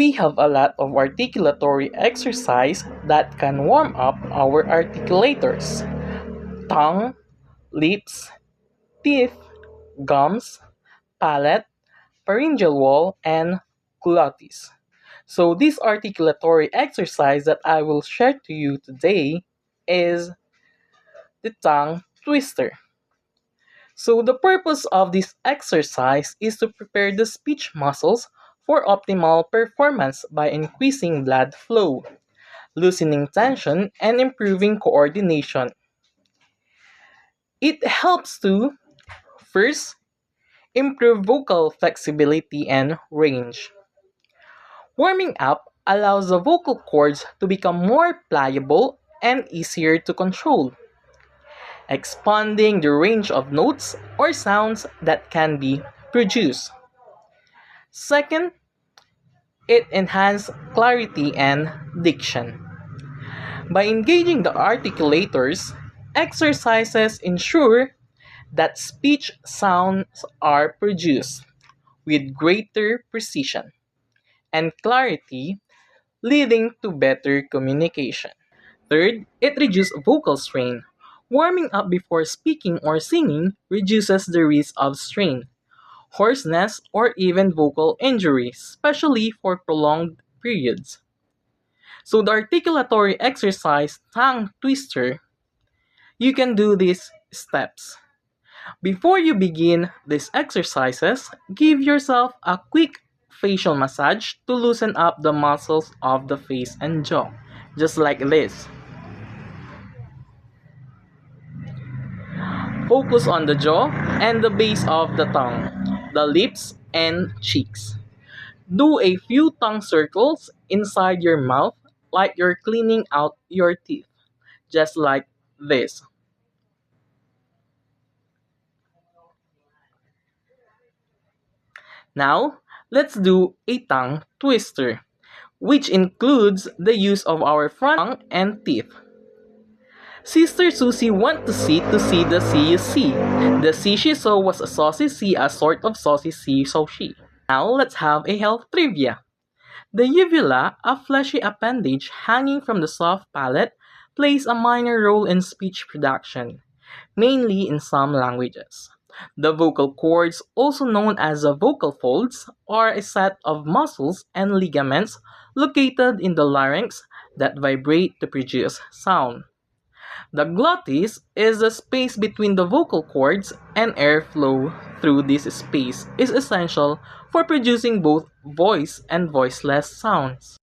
we have a lot of articulatory exercise that can warm up our articulators: tongue, lips, teeth, gums, palate, pharyngeal wall, and glottis. So, this articulatory exercise that I will share to you today is the tongue twister. So, the purpose of this exercise is to prepare the speech muscles for optimal performance by increasing blood flow, loosening tension, and improving coordination. It helps to, first, improve vocal flexibility and range. Warming up allows the vocal cords to become more pliable and easier to control, expanding the range of notes or sounds that can be produced. Second, it enhances clarity and diction. By engaging the articulators, exercises ensure that speech sounds are produced with greater precision and clarity, leading to better communication. Third, it reduces vocal strain. Warming up before speaking or singing reduces the risk of strain, hoarseness, or even vocal injury, especially for prolonged periods. So, the articulatory exercise tongue twister, you can do these steps. Before you begin these exercises, give yourself a quick facial massage to loosen up the muscles of the face and jaw, just like this. Focus on the jaw and the base of the tongue, the lips, and cheeks. Do a few tongue circles inside your mouth like you're cleaning out your teeth, just like this. Now, let's do a tongue twister, which includes the use of our front tongue and teeth. Sister Susie went to see the sea you see. The sea she saw was a saucy sea, a sort of saucy sea, so she. Now let's have a health trivia. The uvula, a fleshy appendage hanging from the soft palate, plays a minor role in speech production, mainly in some languages. The vocal cords, also known as the vocal folds, are a set of muscles and ligaments located in the larynx that vibrate to produce sound. The glottis is the space between the vocal cords, and airflow through this space is essential for producing both voice and voiceless sounds.